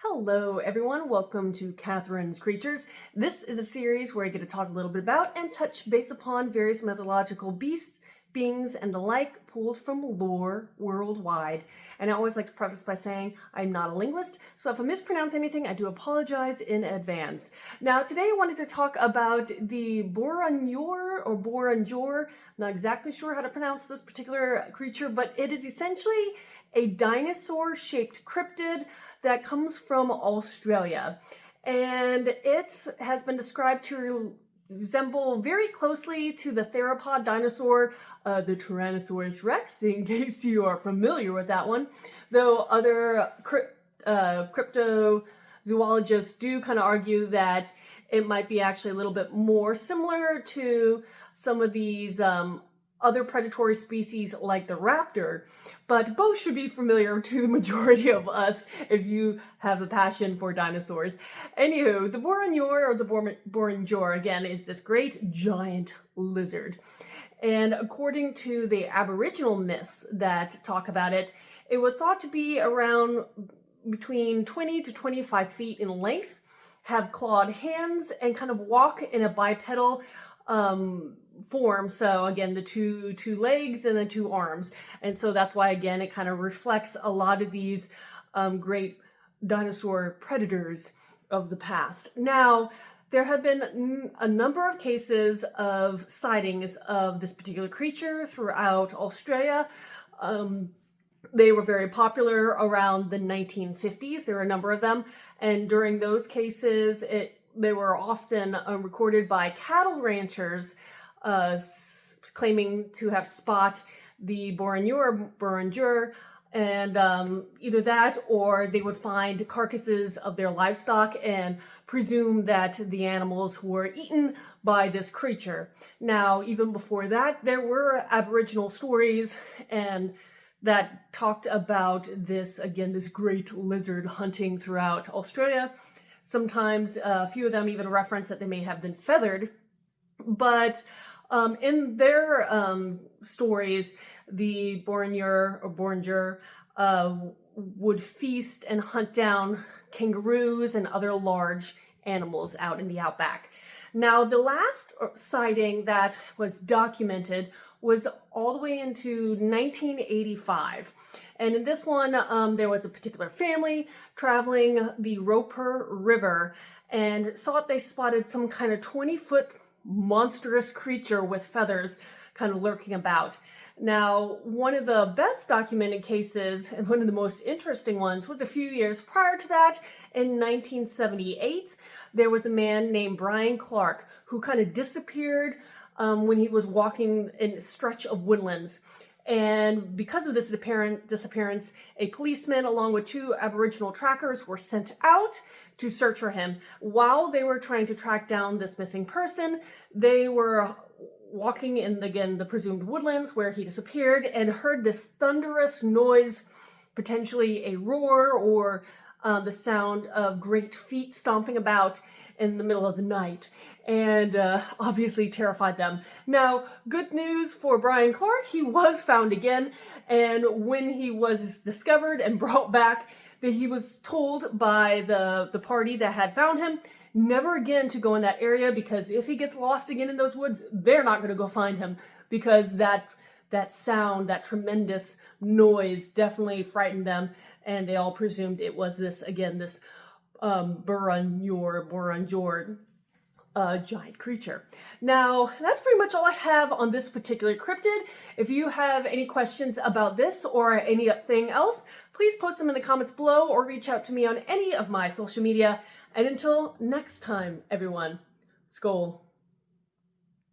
Hello everyone, welcome to Katharine's Creatures. This is a series where I get to talk a little bit about and touch base upon various mythological beasts, beings, and the like pulled from lore worldwide. And I always like to preface by saying I'm not a linguist, so if I mispronounce anything, I do apologize in advance. Now today I wanted to talk about the Burrunjor or Burrunjor. Not exactly sure how to pronounce this particular creature, but it is essentially a dinosaur-shaped cryptid that comes from Australia. And it has been described to resemble very closely to the theropod dinosaur, the Tyrannosaurus rex, in case you are familiar with that one. Though other cryptozoologists do kind of argue that it might be actually a little bit more similar to some of these other predatory species like the raptor, but both should be familiar to the majority of us if you have a passion for dinosaurs. Anywho, the Burrunjor or the Burrunjor, again, is this great giant lizard. And according to the Aboriginal myths that talk about it, it was thought to be around between 20 to 25 feet in length, have clawed hands, and kind of walk in a bipedal form. So again, the two legs and the two arms. And so that's why, again, it kind of reflects a lot of these great dinosaur predators of the past. Now, there have been a number of cases of sightings of this particular creature throughout Australia. They were very popular around the 1950s. There were a number of them. And during those cases, they were often recorded by cattle ranchers claiming to have spot the Burrunjor, and either that or they would find carcasses of their livestock and presume that the animals were eaten by this creature. Now, even before that, there were Aboriginal stories and that talked about this, again, this great lizard hunting throughout Australia. Sometimes a few of them even reference that they may have been feathered, but in their stories, the Burrunjor would feast and hunt down kangaroos and other large animals out in the outback. Now, the last sighting that was documented was all the way into 1985. And in this one, there was a particular family traveling the Roper River and thought they spotted some kind of 20-foot monstrous creature with feathers kind of lurking about. Now, one of the best documented cases and one of the most interesting ones was a few years prior to that. In 1978, there was a man named Brian Clark who kind of disappeared when he was walking in a stretch of woodlands. And because of this disappearance, a policeman along with two Aboriginal trackers were sent out to search for him. While they were trying to track down this missing person, they were walking in, again, the presumed woodlands where he disappeared and heard this thunderous noise, potentially a roar or the sound of great feet stomping about in the middle of the night, and obviously terrified them. Now, good news for Brian Clark, he was found again, and when he was discovered and brought back, that he was told by the party that had found him never again to go in that area, because if he gets lost again in those woods, they're not going to go find him, because that sound, that tremendous noise definitely frightened them, and they all presumed it was this Burrunjor giant creature. Now, that's pretty much all I have on this particular cryptid. If you have any questions about this or anything else, please post them in the comments below or reach out to me on any of my social media. And until next time, everyone, Skål.